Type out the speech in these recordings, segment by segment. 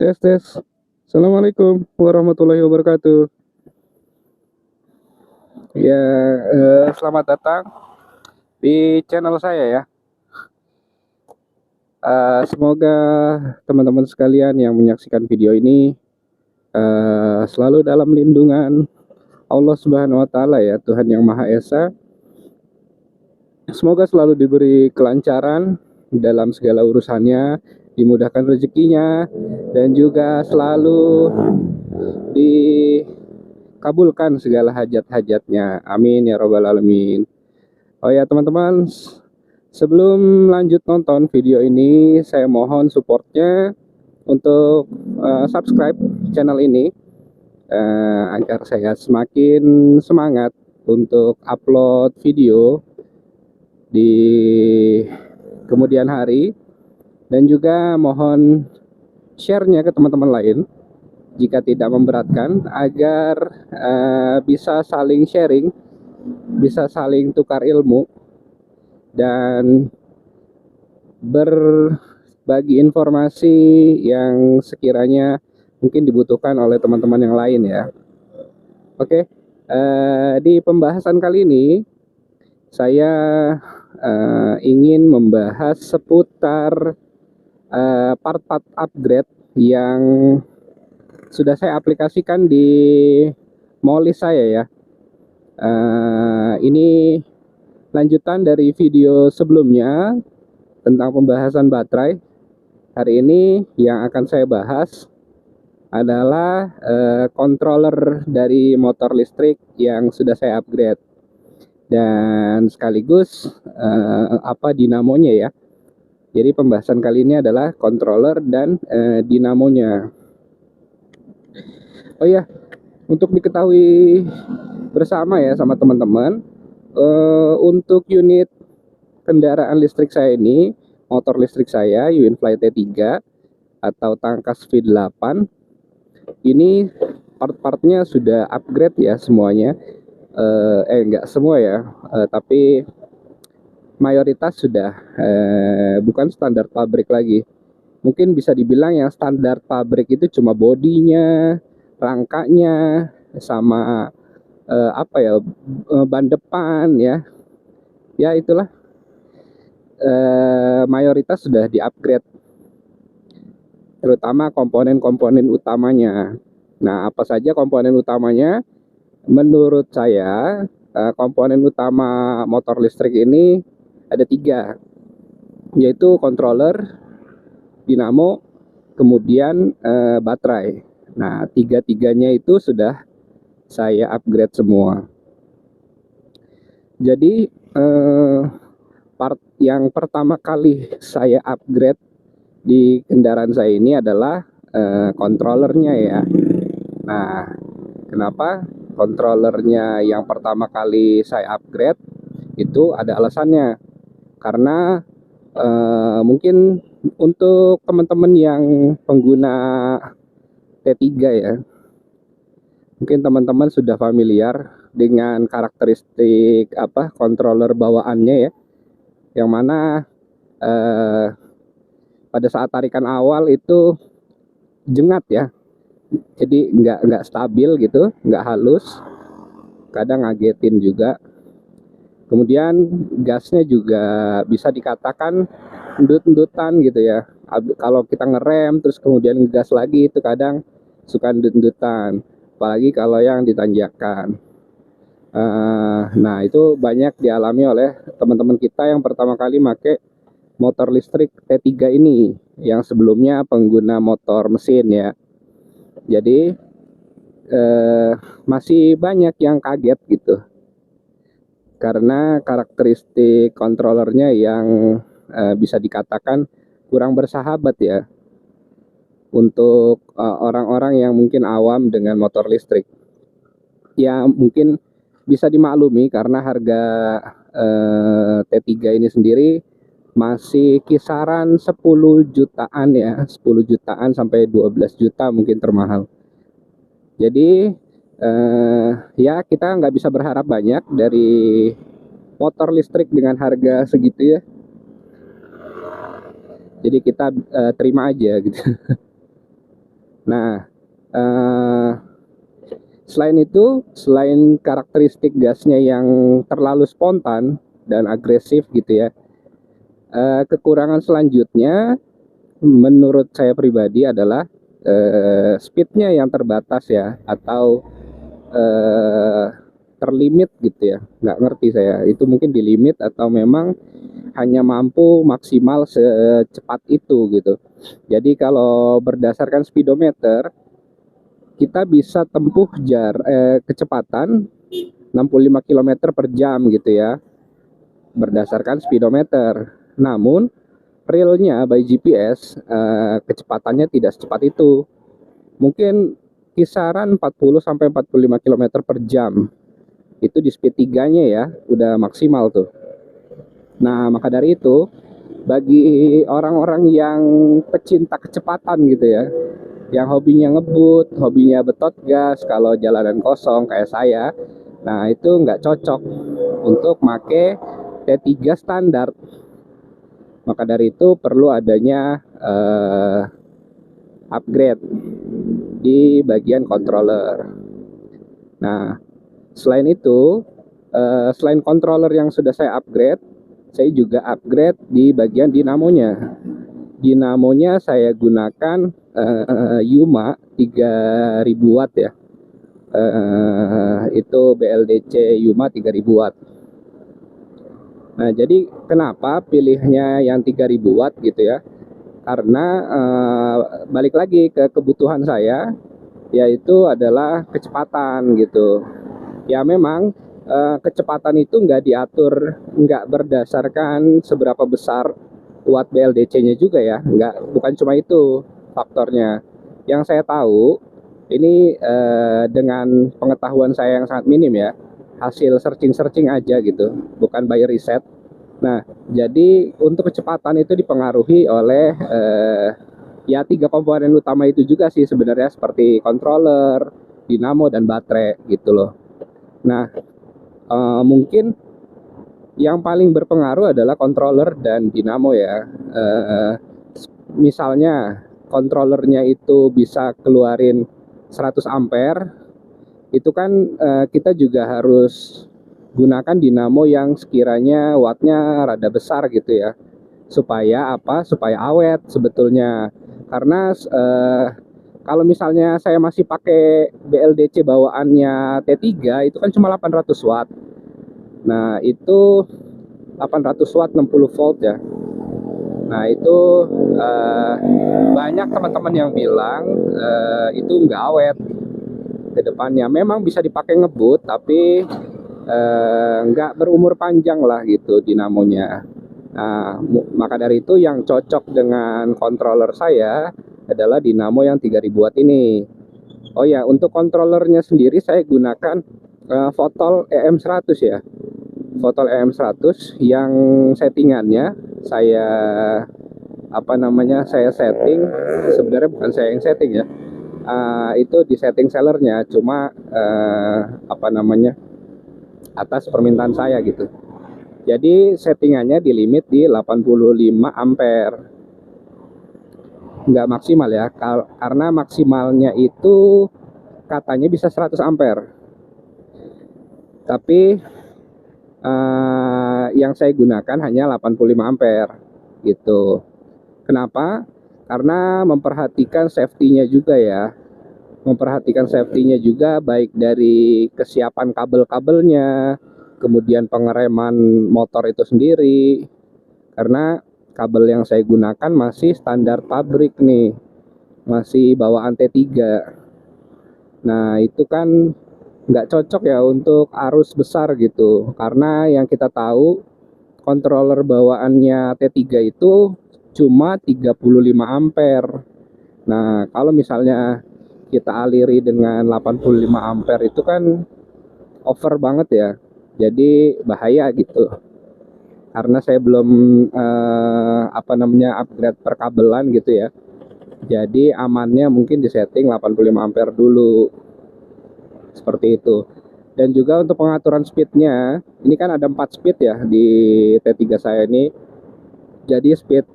Tes tes. Assalamualaikum warahmatullahi wabarakatuh. Ya, selamat datang di channel saya ya. Semoga teman-teman sekalian yang menyaksikan video ini selalu dalam lindungan Allah Subhanahu wa taala ya, Tuhan yang Maha Esa. Semoga selalu diberi kelancaran dalam segala urusannya, dimudahkan rezekinya, dan juga selalu dikabulkan segala hajat-hajatnya. Amin ya robbal alamin. Oh ya teman-teman, sebelum lanjut nonton video ini, saya mohon supportnya untuk subscribe channel ini agar saya semakin semangat untuk upload video di kemudian hari, dan juga mohon share-nya ke teman-teman lain jika tidak memberatkan, agar bisa saling sharing, bisa saling tukar ilmu, dan berbagi informasi yang sekiranya mungkin dibutuhkan oleh teman-teman yang lain ya. Oke, di pembahasan kali ini saya ingin membahas seputar part-part upgrade yang sudah saya aplikasikan di Molis saya ya. Ini lanjutan dari video sebelumnya tentang pembahasan baterai. Hari ini yang akan saya bahas adalah controller dari motor listrik yang sudah saya upgrade, dan sekaligus dinamonya ya. Jadi pembahasan kali ini adalah controller dan dinamonya. Oh ya, untuk diketahui bersama ya sama teman-teman, untuk unit kendaraan listrik saya ini, motor listrik saya UINFly T3 atau tangkas V8, ini part-partnya sudah upgrade ya semuanya. Enggak semua ya, tapi mayoritas sudah bukan standar pabrik lagi. Mungkin bisa dibilang yang standar pabrik itu cuma bodinya, rangkanya, sama ban depan ya. Ya itulah, mayoritas sudah di-upgrade, terutama komponen-komponen utamanya. Nah, apa saja komponen utamanya? Menurut saya, komponen utama motor listrik ini ada 3, yaitu controller, dinamo, kemudian baterai. Nah, tiga-tiganya itu sudah saya upgrade semua. Jadi part yang pertama kali saya upgrade di kendaraan saya ini adalah controllernya ya. Nah, kenapa controllernya yang pertama kali saya upgrade? Itu ada alasannya. Karena mungkin untuk teman-teman yang pengguna T3 ya, mungkin teman-teman sudah familiar dengan karakteristik controller bawaannya ya, yang mana pada saat tarikan awal itu jengat ya, jadi nggak stabil gitu, nggak halus, kadang ngagetin juga. Kemudian gasnya juga bisa dikatakan endut-endutan gitu ya. Kalau kita ngerem terus kemudian gas lagi, itu kadang suka endut-endutan, apalagi kalau yang ditanjakan. Nah, itu banyak dialami oleh teman-teman kita yang pertama kali pakai motor listrik T3 ini, yang sebelumnya pengguna motor mesin ya. Jadi masih banyak yang kaget gitu, karena karakteristik kontrolernya yang bisa dikatakan kurang bersahabat ya untuk orang-orang yang mungkin awam dengan motor listrik. Ya mungkin bisa dimaklumi karena harga T3 ini sendiri masih kisaran 10 jutaan ya, 10 jutaan sampai 12 juta mungkin termahal. Jadi ya kita nggak bisa berharap banyak dari motor listrik dengan harga segitu ya. Jadi kita terima aja gitu. Nah, eh, selain itu, selain karakteristik gasnya yang terlalu spontan dan agresif gitu ya, kekurangan selanjutnya menurut saya pribadi adalah speednya yang terbatas ya, atau eh, terlimit gitu ya. Nggak ngerti saya, itu mungkin di limit atau memang hanya mampu maksimal secepat itu gitu. Jadi kalau berdasarkan speedometer, kita bisa tempuh kecepatan 65 km per jam gitu ya, berdasarkan speedometer. Namun realnya by GPS kecepatannya tidak secepat itu. Mungkin kisaran 40 sampai 45 km per jam. Itu di speed 3-nya ya, udah maksimal tuh. Nah, maka dari itu bagi orang-orang yang pecinta kecepatan gitu ya, yang hobinya ngebut, hobinya betot gas kalau jalanan kosong kayak saya, nah itu nggak cocok untuk make T3 standar. Maka dari itu perlu adanya upgrade di bagian controller. Nah, selain itu, selain controller yang sudah saya upgrade, saya juga upgrade di bagian dinamonya. Dinamonya saya gunakan Yuma 3000 watt ya. Itu BLDC Yuma 3000 watt. Nah, jadi kenapa pilihnya yang 3000 watt gitu ya? Karena balik lagi ke kebutuhan saya, yaitu adalah kecepatan gitu. Ya memang kecepatan itu nggak diatur, nggak berdasarkan seberapa besar watt BLDC-nya juga ya, bukan cuma itu faktornya. Yang saya tahu ini dengan pengetahuan saya yang sangat minim ya, hasil searching aja gitu, bukan by riset. Nah, jadi untuk kecepatan itu dipengaruhi oleh ya 3 komponen utama itu juga sih sebenarnya, seperti controller, dinamo, dan baterai gitu loh. Nah, mungkin yang paling berpengaruh adalah controller dan dinamo ya. Misalnya controllernya itu bisa keluarin 100 ampere, itu kan kita juga harus gunakan dinamo yang sekiranya wattnya rada besar gitu ya, supaya apa? Supaya awet sebetulnya. Karena kalau misalnya saya masih pakai BLDC bawaannya T3, itu kan cuma 800 watt. Nah, itu 800 watt 60 volt ya. Nah, itu banyak teman-teman yang bilang itu nggak awet ke depannya. Memang bisa dipakai ngebut, tapi nggak berumur panjang lah gitu dinamonya. Nah, maka dari itu yang cocok dengan controller saya adalah dinamo yang 3000 watt ini. Oh ya, untuk controllernya sendiri saya gunakan Fotol EM100 ya. Fotol EM100 yang settingannya saya saya setting, sebenarnya bukan saya yang setting ya. Itu di setting sellernya, cuma atas permintaan saya gitu. Jadi settingannya di limit di 85 ampere. Nggak maksimal ya, karena maksimalnya itu katanya bisa 100 ampere. Tapi yang saya gunakan hanya 85 ampere gitu. Kenapa? Karena memperhatikan safety-nya juga ya. Memperhatikan safety-nya juga, baik dari kesiapan kabel-kabelnya, kemudian pengereman motor itu sendiri. Karena kabel yang saya gunakan masih standar pabrik nih, masih bawaan T3. Nah, itu kan nggak cocok ya untuk arus besar gitu. Karena yang kita tahu, controller bawaannya T3 itu cuma 35 ampere. Nah, kalau misalnya kita aliri dengan 85 ampere itu kan over banget ya. Jadi bahaya gitu. Karena saya belum upgrade perkabelan gitu ya. Jadi amannya mungkin disetting 85 ampere dulu. Seperti itu. Dan juga untuk pengaturan speednya, ini kan ada 4 speed ya di T3 saya ini. Jadi speed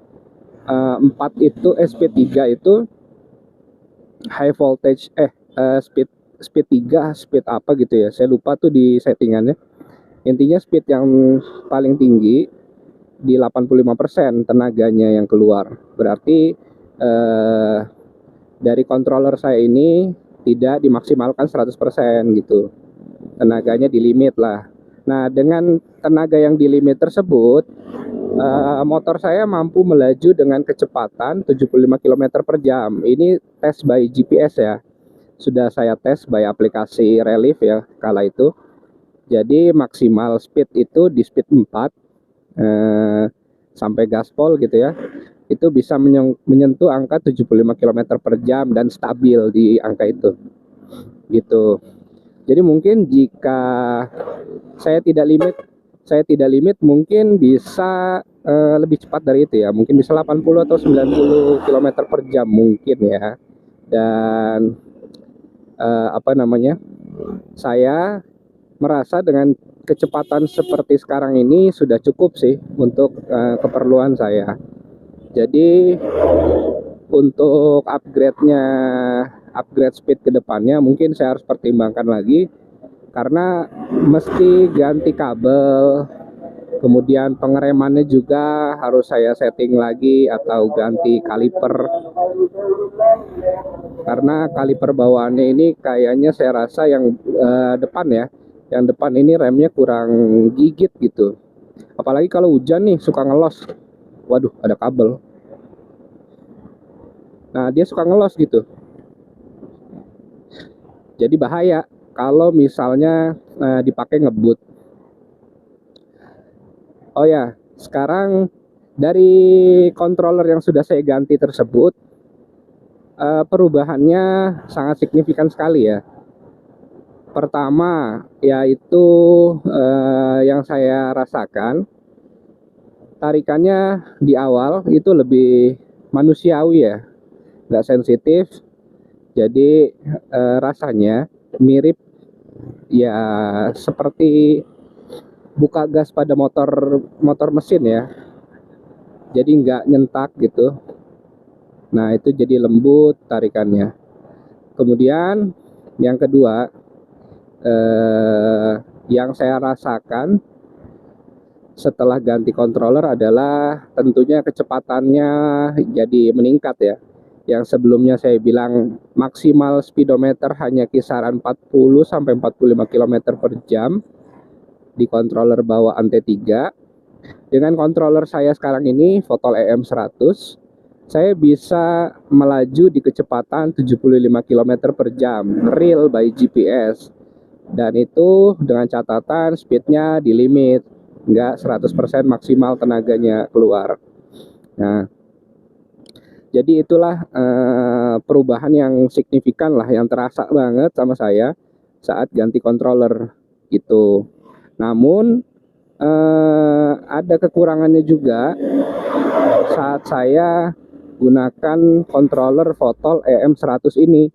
4 itu speed 3 itu high voltage speed speed 3 speed apa gitu ya, saya lupa tuh di settingannya. Intinya speed yang paling tinggi di 85% tenaganya yang keluar. Berarti dari controller saya ini tidak dimaksimalkan 100% gitu. Tenaganya di limit lah. Nah, dengan tenaga yang di limit tersebut, motor saya mampu melaju dengan kecepatan 75 km per jam. Ini tes by GPS ya. Sudah saya tes by aplikasi Relief ya kala itu. Jadi maksimal speed itu di speed 4 sampai gaspol gitu ya. Itu bisa menyentuh angka 75 km per jam dan stabil di angka itu. Gitu. Jadi mungkin jika saya tidak limit mungkin bisa lebih cepat dari itu ya. Mungkin bisa 80 atau 90 km per jam mungkin ya. Dan apa namanya? Saya merasa dengan kecepatan seperti sekarang ini sudah cukup sih untuk keperluan saya. Jadi untuk upgrade speed ke depannya mungkin saya harus pertimbangkan lagi, karena mesti ganti kabel, kemudian pengeremannya juga harus saya setting lagi atau ganti kaliper, karena kaliper bawaannya ini kayaknya saya rasa yang depan ya, yang depan ini remnya kurang gigit gitu, apalagi kalau hujan nih suka ngelos. Waduh, ada kabel. Nah, dia suka ngelos gitu. Jadi bahaya kalau misalnya dipakai ngebut. Oh ya, sekarang dari controller yang sudah saya ganti tersebut, perubahannya sangat signifikan sekali ya. Pertama, yaitu yang saya rasakan, tarikannya di awal itu lebih manusiawi ya, nggak sensitif. Jadi rasanya mirip ya seperti buka gas pada motor mesin ya. Jadi nggak nyentak gitu. Nah, itu jadi lembut tarikannya. Kemudian yang kedua, yang saya rasakan setelah ganti controller adalah tentunya kecepatannya jadi meningkat ya. Yang sebelumnya saya bilang maksimal speedometer hanya kisaran 40 sampai 45 km per jam di controller bawaan T3. Dengan controller saya sekarang ini Fotol EM100, saya bisa melaju di kecepatan 75 km per jam real by GPS. Dan itu dengan catatan speednya di limit, nggak 100% maksimal tenaganya keluar. Nah, jadi itulah perubahan yang signifikan lah, yang terasa banget sama saya saat ganti controller gitu. Namun ada kekurangannya juga saat saya gunakan controller Fotol EM100 ini.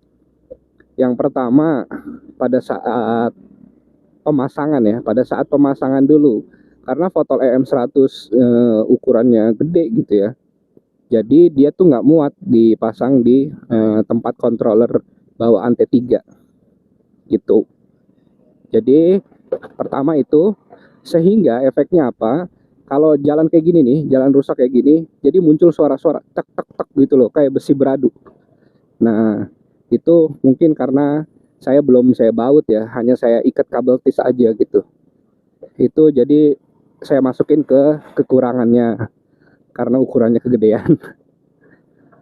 Yang pertama, pada saat pemasangan ya, pada saat pemasangan dulu, karena Fotol EM100 ukurannya gede gitu ya. Jadi dia tuh nggak muat dipasang di tempat controller bawaan T3 gitu. Jadi pertama itu, sehingga efeknya apa? Kalau jalan kayak gini nih, jalan rusak kayak gini, jadi muncul suara-suara tek tek tek gitu loh, kayak besi beradu. Nah, itu mungkin karena belum saya baut ya, hanya saya ikat kabel tis aja gitu. Itu jadi saya masukin ke kekurangannya karena ukurannya kegedean.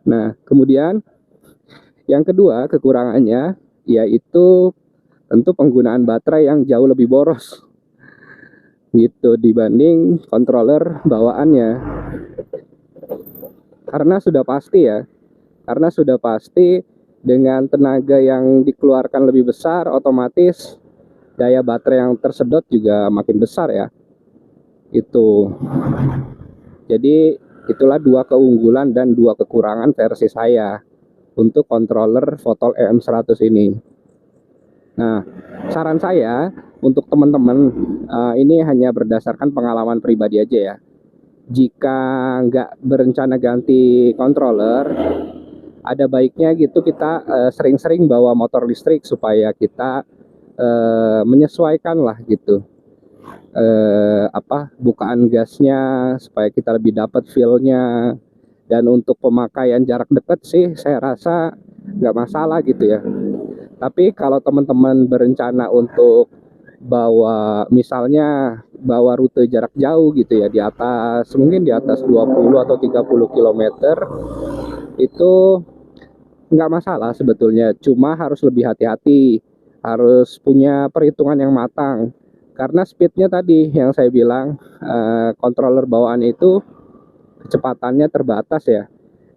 Nah, kemudian yang kedua kekurangannya yaitu tentu penggunaan baterai yang jauh lebih boros gitu dibanding controller bawaannya. Karena sudah pasti dengan tenaga yang dikeluarkan lebih besar, otomatis daya baterai yang tersedot juga makin besar ya. Itu. Jadi itulah dua keunggulan dan dua kekurangan versi saya untuk controller Fotol EM100 ini. Nah, saran saya untuk teman-teman, ini hanya berdasarkan pengalaman pribadi aja ya. Jika nggak berencana ganti controller, ada baiknya gitu kita sering-sering bawa motor listrik supaya kita menyesuaikan lah gitu bukaan gasnya supaya kita lebih dapat feel-nya. Dan untuk pemakaian jarak dekat sih saya rasa nggak masalah gitu ya. Tapi kalau teman-teman berencana untuk misalnya bawa rute jarak jauh gitu ya, mungkin di atas 20 atau 30 kilometer, itu nggak masalah sebetulnya, cuma harus lebih hati-hati, harus punya perhitungan yang matang. Karena speednya tadi yang saya bilang, controller bawaan itu kecepatannya terbatas ya.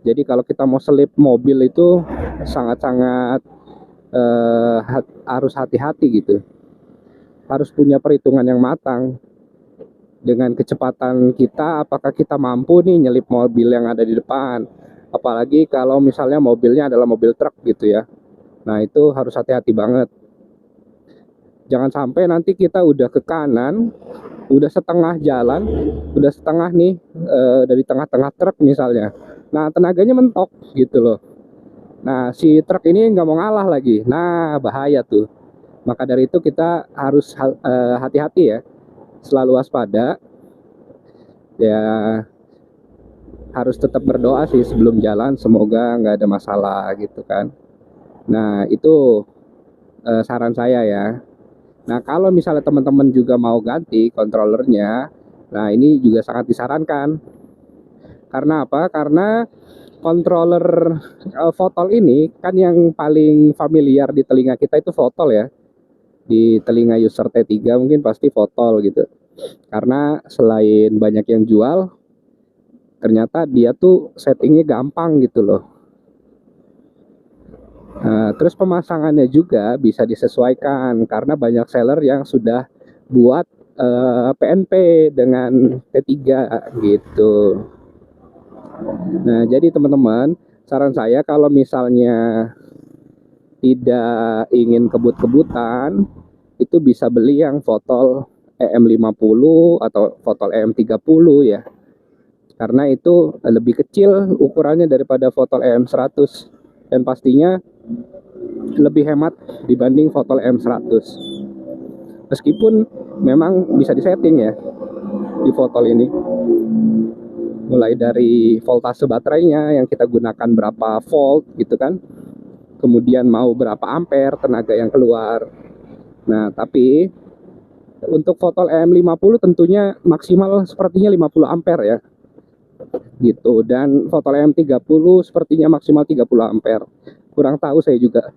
Jadi kalau kita mau selip mobil itu sangat-sangat harus hati-hati gitu. Harus punya perhitungan yang matang. Dengan kecepatan kita, apakah kita mampu nih nyelip mobil yang ada di depan. Apalagi kalau misalnya mobilnya adalah mobil truk gitu ya. Nah itu harus hati-hati banget. Jangan sampai nanti kita udah ke kanan, udah setengah jalan, udah setengah nih dari tengah-tengah truk misalnya. Nah tenaganya mentok gitu loh. Nah si truk ini nggak mau ngalah lagi. Nah bahaya tuh. Maka dari itu kita harus hati-hati ya, selalu waspada. Ya harus tetap berdoa sih sebelum jalan, semoga nggak ada masalah gitu kan. Nah itu saran saya ya. Nah kalau misalnya teman-teman juga mau ganti controllernya, nah ini juga sangat disarankan. Karena apa? Karena controller Fotol ini kan yang paling familiar di telinga kita itu Fotol ya. Di telinga user T3 mungkin pasti Fotol gitu. Karena selain banyak yang jual, ternyata dia tuh settingnya gampang gitu loh. Terus pemasangannya juga bisa disesuaikan karena banyak seller yang sudah buat PNP dengan T3 gitu. Nah jadi teman-teman, saran saya kalau misalnya tidak ingin kebut-kebutan, itu bisa beli yang Fotol EM50 atau Fotol EM30 ya. Karena itu lebih kecil ukurannya daripada Fotol EM100 dan pastinya lebih hemat dibanding Fotol EM100. Meskipun memang bisa disetting ya di Fotol ini, mulai dari voltase baterainya yang kita gunakan berapa volt gitu kan, kemudian mau berapa ampere tenaga yang keluar. Nah tapi untuk Fotol EM50 tentunya maksimal sepertinya 50 ampere ya gitu, dan Fotol EM30 sepertinya maksimal 30 ampere, kurang tahu saya juga,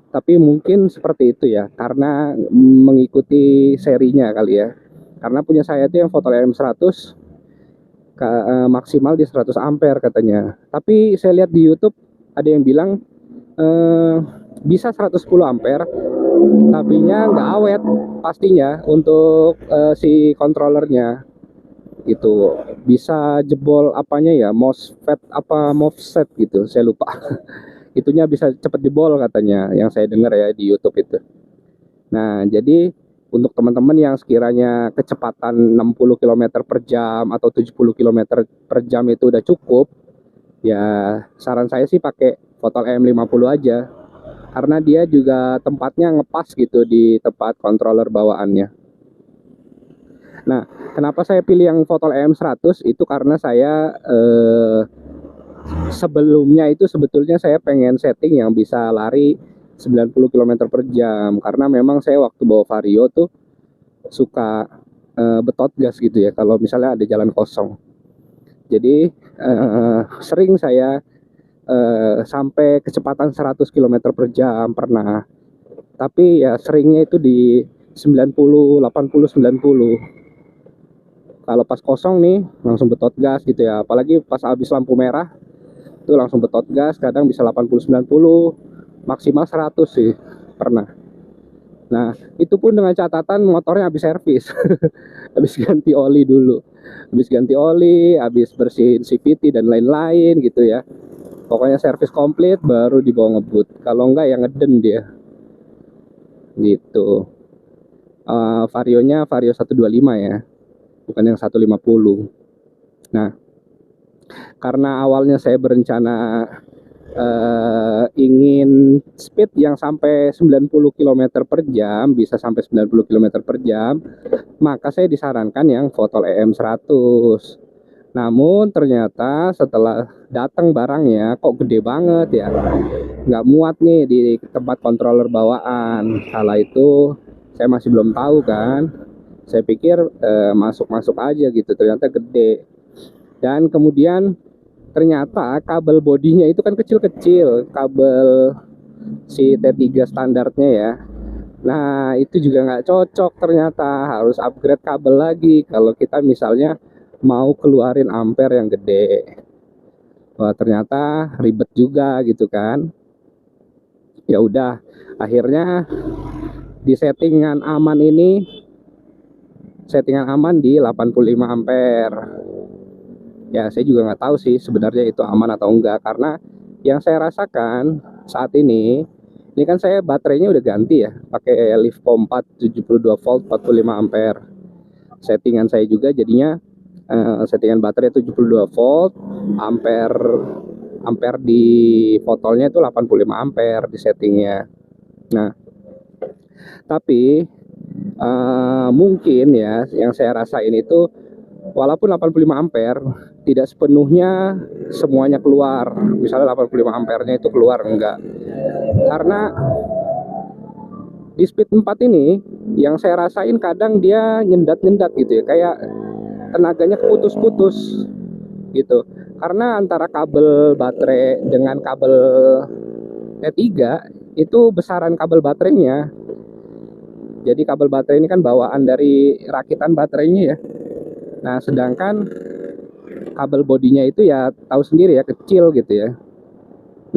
tapi mungkin seperti itu ya, karena mengikuti serinya kali ya. Karena punya saya itu yang Fotol EM100 maksimal di 100 ampere katanya, tapi saya lihat di YouTube ada yang bilang bisa 110 ampere, tapi nggak awet pastinya untuk si controllernya gitu, bisa jebol apanya ya, MOSFET gitu, saya lupa. Itunya bisa cepet jebol katanya, yang saya dengar ya di YouTube itu. Nah jadi untuk teman-teman yang sekiranya kecepatan 60 km per jam atau 70 km per jam itu udah cukup, ya saran saya sih pakai Fotol EM50 aja, karena dia juga tempatnya ngepas gitu di tempat controller bawaannya. Nah, kenapa saya pilih yang Fotol EM100 itu karena saya sebelumnya itu sebetulnya saya pengen setting yang bisa lari 90 km per jam, karena memang saya waktu bawa Vario tuh suka betot gas gitu ya kalau misalnya ada jalan kosong. Jadi sering saya sampai kecepatan 100 km per jam pernah. Tapi ya seringnya itu di 90, 80, 90. Kalau pas kosong nih langsung betot gas gitu ya, apalagi pas habis lampu merah itu langsung betot gas, kadang bisa 80, 90, maksimal 100 sih pernah. Nah itu pun dengan catatan motornya habis servis. Habis ganti oli dulu, habis ganti oli, habis bersihin CVT dan lain-lain gitu ya. Pokoknya servis komplit baru dibawa ngebut, kalau enggak ya ngeden dia gitu. Varionya Vario 125 ya, bukan yang 150. Nah karena awalnya saya berencana ingin speed yang sampai 90 km per jam, bisa sampai 90 km per jam, maka saya disarankan yang Fotol EM100. Namun ternyata setelah datang barangnya kok gede banget ya, nggak muat nih di tempat controller bawaan. Kala itu saya masih belum tahu kan, saya pikir masuk-masuk aja gitu, ternyata gede. Dan kemudian ternyata kabel bodinya itu kan kecil-kecil, kabel si T3 standarnya ya. Nah itu juga nggak cocok, ternyata harus upgrade kabel lagi kalau kita misalnya mau keluarin ampere yang gede. Wah ternyata ribet juga gitu kan. Ya udah, akhirnya di settingan aman ini, settingan aman di 85 ampere. Ya saya juga nggak tahu sih sebenarnya itu aman atau enggak, karena yang saya rasakan saat ini kan saya baterainya udah ganti ya, pakai Livco 4 72 volt 45 ampere. Settingan saya juga jadinya settingan baterai 72 volt, ampere di fotolnya itu 85 ampere di settingnya. Nah tapi mungkin ya yang saya rasain itu, walaupun 85 ampere tidak sepenuhnya semuanya keluar. Misalnya 85 ampernya itu keluar, enggak. Karena di speed 4 ini yang saya rasain kadang dia nyendat-nyendat gitu ya, kayak tenaganya keputus-putus gitu. Karena antara kabel baterai dengan kabel T3 itu besaran kabel baterainya. Jadi kabel baterai ini kan bawaan dari rakitan baterainya ya. Nah sedangkan kabel bodinya itu ya tahu sendiri ya, kecil gitu ya.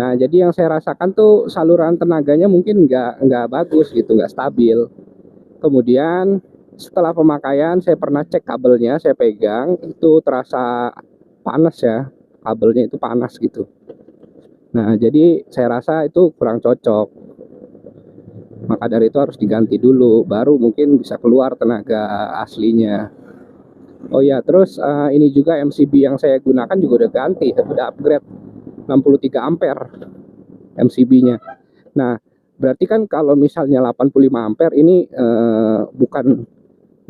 Nah jadi yang saya rasakan tuh saluran tenaganya mungkin nggak bagus gitu, nggak stabil. Kemudian setelah pemakaian saya pernah cek kabelnya, saya pegang itu terasa panas ya, kabelnya itu panas gitu. Nah jadi saya rasa itu kurang cocok, maka dari itu harus diganti dulu baru mungkin bisa keluar tenaga aslinya. Oh ya, terus ini juga MCB yang saya gunakan juga udah ganti, udah upgrade 63 ampere MCB-nya. Nah, berarti kan kalau misalnya 85 ampere ini bukan,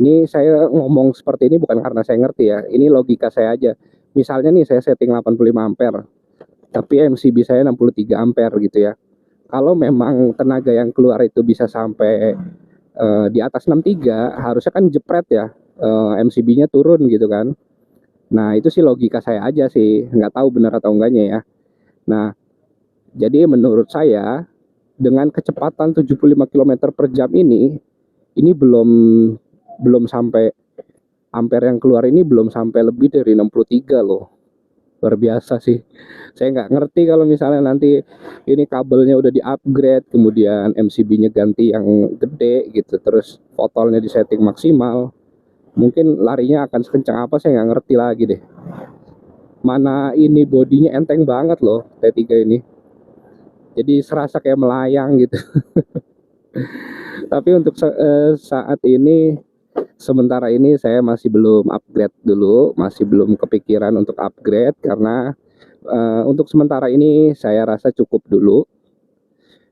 ini saya ngomong seperti ini bukan karena saya ngerti ya, ini logika saya aja. Misalnya nih saya setting 85 ampere, tapi MCB saya 63 ampere gitu ya. Kalau memang tenaga yang keluar itu bisa sampai di atas 63, harusnya kan jepret ya, MCB-nya turun gitu kan. Nah itu sih logika saya aja sih, nggak tahu benar atau enggaknya ya. Nah jadi menurut saya dengan kecepatan 75 km per jam ini belum sampai, ampere yang keluar ini belum sampai lebih dari 63 loh. Luar biasa sih. Saya nggak ngerti kalau misalnya nanti ini kabelnya udah di upgrade, kemudian MCB-nya ganti yang gede gitu, terus fotolnya di setting maksimal, mungkin larinya akan sekencang apa saya nggak ngerti lagi deh. Mana ini bodinya enteng banget loh T3 ini, jadi serasa kayak melayang gitu. Tapi untuk saat ini, sementara ini saya masih belum upgrade dulu, masih belum kepikiran untuk upgrade, karena untuk sementara ini saya rasa cukup dulu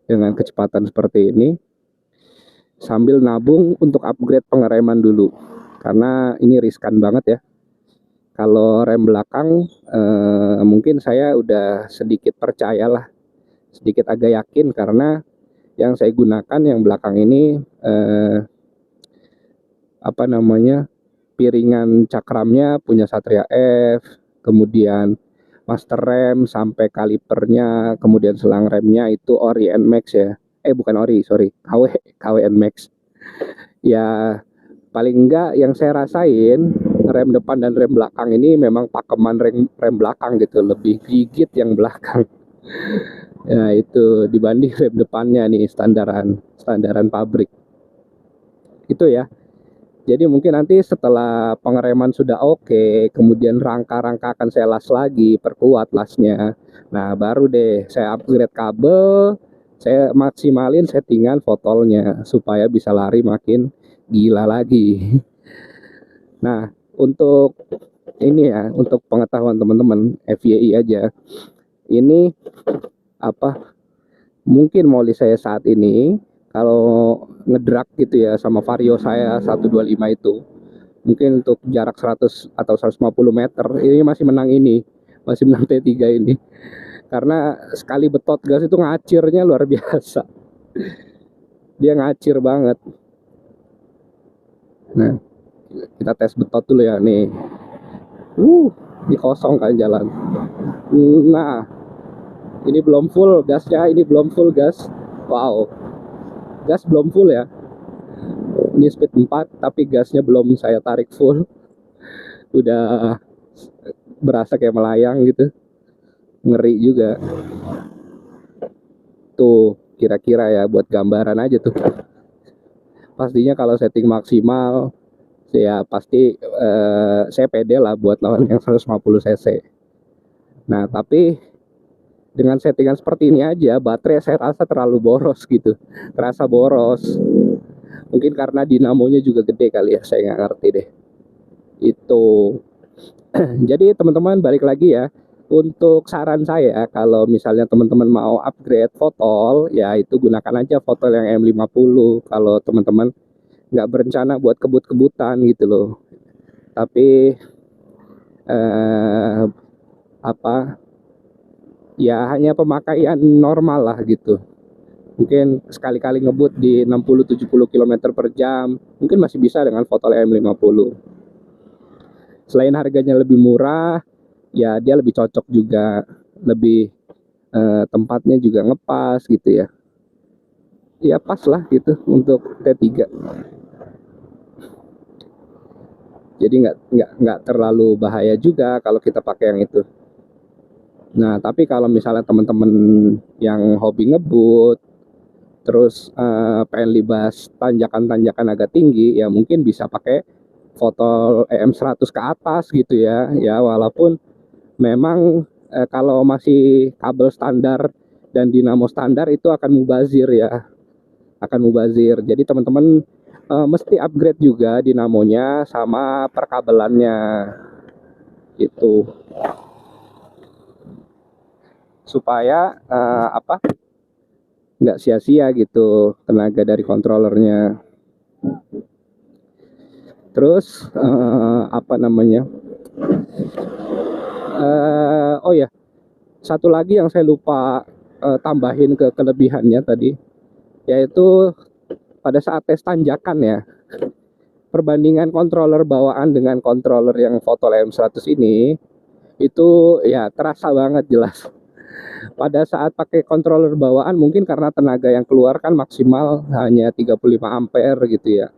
dengan kecepatan seperti ini, sambil nabung untuk upgrade pengereman dulu, karena ini riskan banget ya. Kalau rem belakang mungkin saya udah sedikit percayalah, sedikit agak yakin, karena yang saya gunakan yang belakang ini apa namanya, piringan cakramnya punya Satria F, kemudian master rem sampai kalipernya, kemudian selang remnya itu Ori NMAX ya. Bukan Ori, sorry, KW NMAX. Ya paling enggak yang saya rasain, rem depan dan rem belakang ini memang pakeman rem belakang gitu, lebih gigit yang belakang. Ya itu dibanding rem depannya nih standaran pabrik. Itu ya. Jadi mungkin nanti setelah pengereman sudah oke, kemudian rangka-rangka akan saya las lagi, perkuat lasnya. Nah baru deh saya upgrade kabel, saya maksimalin settingan fotolnya supaya bisa lari makin gila lagi. Nah untuk ini ya, untuk pengetahuan teman-teman FYI aja, ini mungkin molly saya saat ini kalau ngedrak gitu ya sama vario saya 125 itu, mungkin untuk jarak 100 atau 150 meter ini masih menang ini, masih menang T3 ini. Karena sekali betot gas itu ngacirnya luar biasa. Dia ngacir banget. Nah, kita tes betot dulu ya nih. Ini kosong kan jalan. Nah, ini belum full gasnya, ini belum full gas. Wow. Gas belum full ya. Ini speed 4 tapi gasnya belum saya tarik full. Udah berasa kayak melayang gitu. Ngeri juga. Tuh, kira-kira ya buat gambaran aja tuh. Pastinya kalau setting maksimal ya pasti saya pede lah buat lawan yang 150 cc. Nah, tapi dengan settingan seperti ini aja baterai saya rasa terlalu boros gitu. Terasa boros. Mungkin karena dinamonya juga gede kali ya, saya nggak ngerti deh. Itu. Jadi teman-teman balik lagi ya. Untuk saran saya kalau misalnya teman-teman mau upgrade fotol, ya itu gunakan aja fotol yang M50 kalau teman-teman nggak berencana buat kebut-kebutan gitu loh. Tapi ya hanya pemakaian normal lah gitu. Mungkin sekali-kali ngebut di 60-70 km per jam mungkin masih bisa dengan fotol M50. Selain harganya lebih murah, ya dia lebih cocok juga, lebih tempatnya juga ngepas gitu ya. Ya pas lah gitu untuk T3. Jadi nggak terlalu bahaya juga kalau kita pakai yang itu. Nah, tapi kalau misalnya teman-teman yang hobi ngebut, terus pengen libas tanjakan-tanjakan agak tinggi, ya mungkin bisa pakai fotol EM100 ke atas gitu ya. Ya walaupun memang kalau masih kabel standar dan dinamo standar itu akan mubazir ya, akan mubazir. Jadi teman-teman mesti upgrade juga dinamonya sama perkabelannya itu supaya nggak sia-sia gitu tenaga dari controllernya. Terus oh ya, satu lagi yang saya lupa tambahin ke kelebihannya tadi, yaitu pada saat tes tanjakan ya, perbandingan controller bawaan dengan controller yang Fotol M100 ini itu ya terasa banget jelas. Pada saat pakai controller bawaan mungkin karena tenaga yang keluar kan maksimal hanya 35 ampere gitu ya.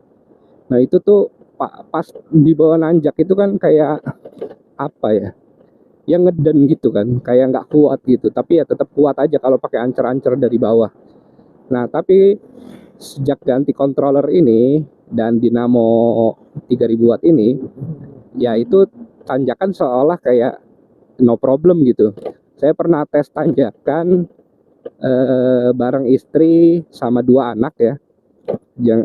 Nah itu tuh pas di bawah nanjak itu kan kayak apa ya, yang ngeden gitu kan, kayak nggak kuat gitu. Tapi ya tetap kuat aja kalau pakai ancer-ancer dari bawah. Nah tapi sejak ganti controller ini dan dinamo 3000 watt ini, ya itu tanjakan seolah kayak no problem gitu. Saya pernah tes tanjakan bareng istri sama 2 anak ya,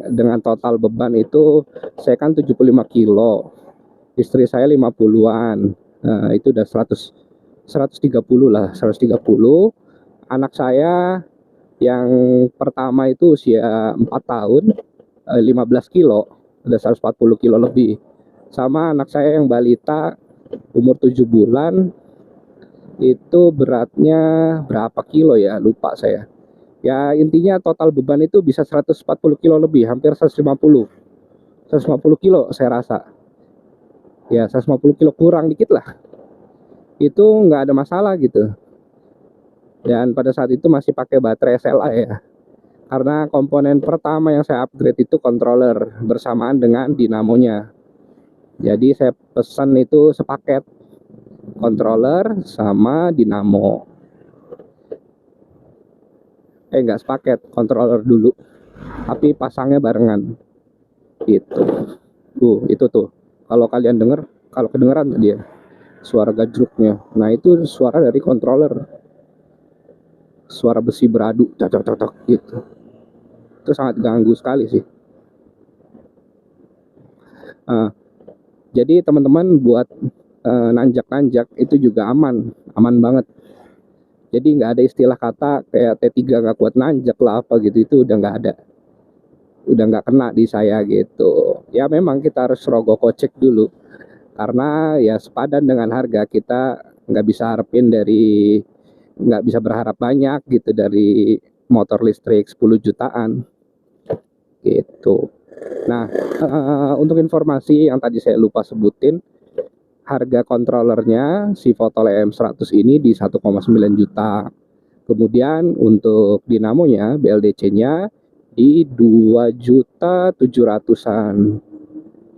dengan total beban itu saya kan 75 kilo, istri saya 50-an. Nah, itu udah 130 lah, 130. Anak saya yang pertama itu usia 4 tahun, 15 kilo, udah 140 kilo lebih. Sama anak saya yang balita umur 7 bulan, itu beratnya berapa kilo ya, lupa saya. Ya intinya total beban itu bisa 140 kilo lebih, hampir 150 kilo saya rasa. Ya 150 kilo kurang dikit lah. Itu nggak ada masalah gitu. Dan pada saat itu masih pakai baterai SLA ya. Karena komponen pertama yang saya upgrade itu controller bersamaan dengan dinamonya. Jadi saya pesan itu sepaket, controller sama dinamo. Nggak sepaket, controller dulu, tapi pasangnya barengan gitu. Itu tuh kalau kalian denger, kalau kedengeran tadi ya suara gajruknya, nah itu suara dari controller, suara besi beradu cocok gitu. Itu sangat ganggu sekali sih. Jadi teman-teman buat nanjak-nanjak itu juga aman banget. Jadi nggak ada istilah kata kayak T3 nggak kuat nanjak lah apa gitu, itu udah nggak ada, udah nggak kena di saya gitu. Ya memang kita harus rogoh kocek dulu, karena ya sepadan dengan harga, kita nggak bisa harapin dari, nggak bisa berharap banyak gitu dari motor listrik 10 jutaan gitu. Nah, untuk informasi yang tadi saya lupa sebutin, harga kontrolernya si Fotol EM100 ini di 1,9 juta. Kemudian untuk dinamonya, BLDC-nya di 2.700.000-an.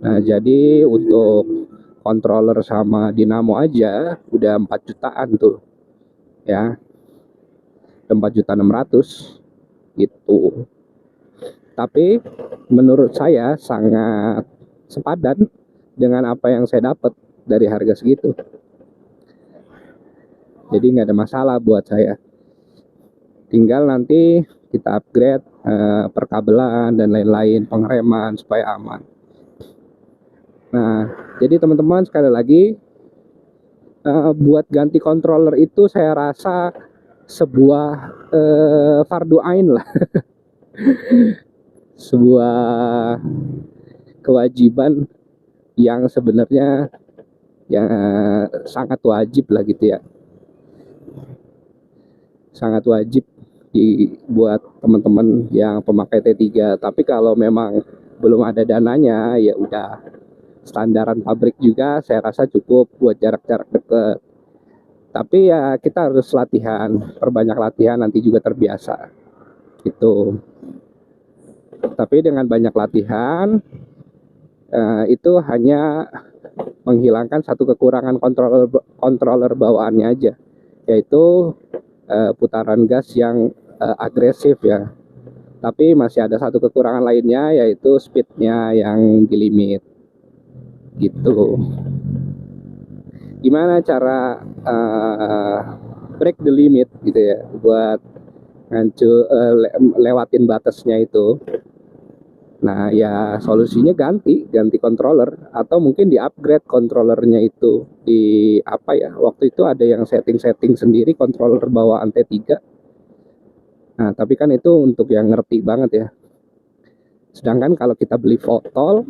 Nah, jadi untuk controller sama dinamo aja udah 4 jutaan tuh. Ya, 4.600.000 gitu. Tapi menurut saya sangat sepadan dengan apa yang saya dapat dari harga segitu. Jadi nggak ada masalah buat saya. Tinggal nanti kita upgrade perkabelan dan lain-lain, pengereman supaya aman. Nah, jadi teman-teman sekali lagi, buat ganti controller itu saya rasa sebuah fardu ain lah. Sebuah kewajiban yang sebenarnya ya sangat wajib lah gitu ya. Sangat wajib dibuat teman-teman yang pemakai T3. Tapi kalau memang belum ada dananya, ya udah standaran pabrik juga saya rasa cukup buat jarak-jarak dekat. Tapi ya kita harus latihan, perbanyak latihan, nanti juga terbiasa gitu. Tapi dengan banyak latihan itu hanya menghilangkan satu kekurangan controller bawaannya aja, yaitu putaran gas yang agresif ya. Tapi masih ada satu kekurangan lainnya, yaitu speednya yang di limit gitu. Gimana cara break the limit gitu ya, buat lewatin batasnya itu. Nah ya solusinya ganti controller, atau mungkin di upgrade controllernya itu. Di apa ya, waktu itu ada yang setting sendiri controller bawaan T3. Nah tapi kan itu untuk yang ngerti banget ya. Sedangkan kalau kita beli Fotol,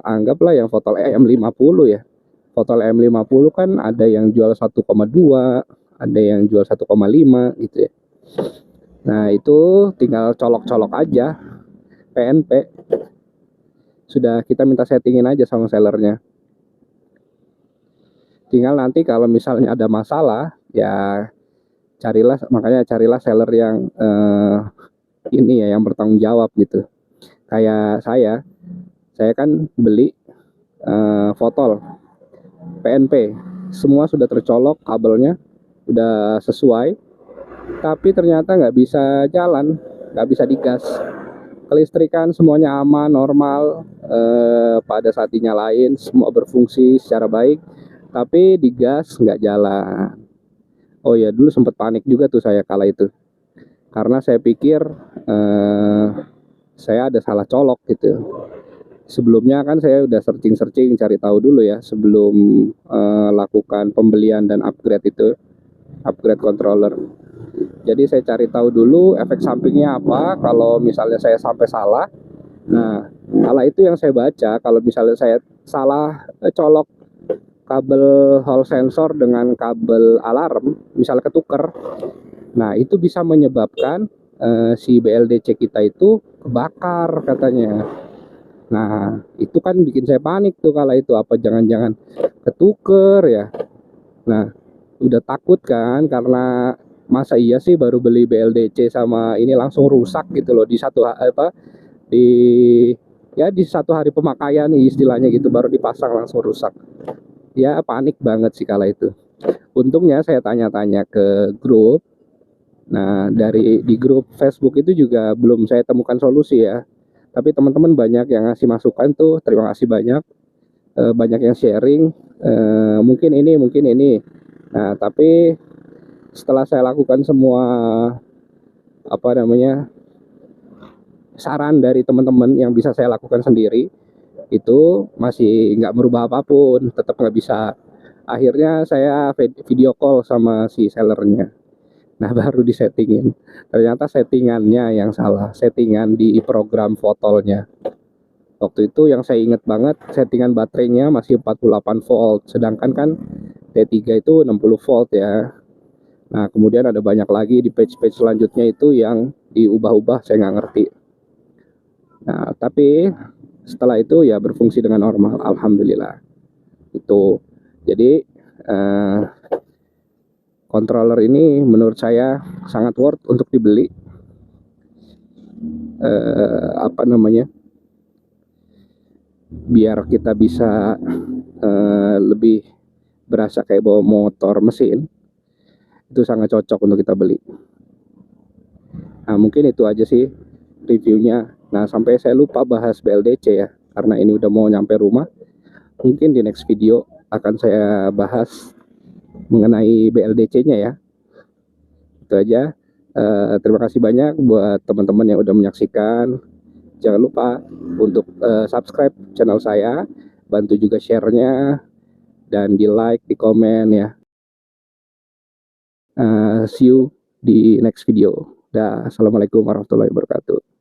anggaplah yang Fotol EM50 ya. Fotol EM50 kan ada yang jual 1,2, ada yang jual 1,5 gitu ya. Nah itu tinggal colok-colok aja PNP, sudah kita minta settingin aja sama sellernya. Tinggal nanti kalau misalnya ada masalah ya makanya carilah seller yang ini ya, yang bertanggung jawab gitu. Kayak saya kan beli Fotol PNP, semua sudah tercolok, kabelnya udah sesuai, tapi ternyata nggak bisa jalan, nggak bisa digas. Kelistrikan semuanya aman, normal, pada saat dinyalain semua berfungsi secara baik, tapi digas nggak jalan. Oh ya, dulu sempat panik juga tuh saya kala itu, karena saya pikir saya ada salah colok gitu. Sebelumnya kan saya udah searching cari tahu dulu ya sebelum lakukan pembelian dan upgrade controller. Jadi saya cari tahu dulu efek sampingnya apa kalau misalnya saya sampai salah. Nah, kala itu yang saya baca, kalau misalnya saya salah colok kabel hall sensor dengan kabel alarm, misalnya ketuker, nah itu bisa menyebabkan si BLDC kita itu kebakar katanya. Nah itu kan bikin saya panik tuh kala itu, apa jangan-jangan ketuker ya. Nah udah takut kan, karena masa iya sih baru beli BLDC sama ini langsung rusak gitu loh di di satu hari pemakaian nih istilahnya gitu, baru dipasang langsung rusak. Ya panik banget sih kala itu. Untungnya saya tanya-tanya ke grup. Nah di grup Facebook itu juga belum saya temukan solusi ya, tapi teman-teman banyak yang ngasih masukan tuh, terima kasih banyak. Banyak yang sharing, mungkin ini. Nah tapi setelah saya lakukan semua saran dari teman-teman yang bisa saya lakukan sendiri, itu masih nggak merubah apapun, tetap nggak bisa. Akhirnya saya video call sama si sellernya. Nah, baru disettingin. Ternyata settingannya yang salah, settingan di program fotolnya. Waktu itu yang saya ingat banget, settingan baterainya masih 48 volt, sedangkan kan T3 itu 60 volt ya. Nah, kemudian ada banyak lagi di page-page selanjutnya itu yang diubah-ubah, saya nggak ngerti. Nah, tapi setelah itu ya berfungsi dengan normal, alhamdulillah. Itu. Jadi controller ini menurut saya sangat worth untuk dibeli. Apa namanya? Biar kita bisa lebih berasa kayak bawa motor mesin, itu sangat cocok untuk kita beli. Nah, mungkin itu aja sih reviewnya. Nah, sampai saya lupa bahas BLDC ya, karena ini udah mau nyampe rumah. Mungkin di next video akan saya bahas mengenai BLDC-nya ya. Itu aja. Terima kasih banyak buat teman-teman yang udah menyaksikan. Jangan lupa untuk subscribe channel saya, bantu juga share-nya, dan di like, di komen ya. See you di next video. Dah, assalamualaikum warahmatullahi wabarakatuh.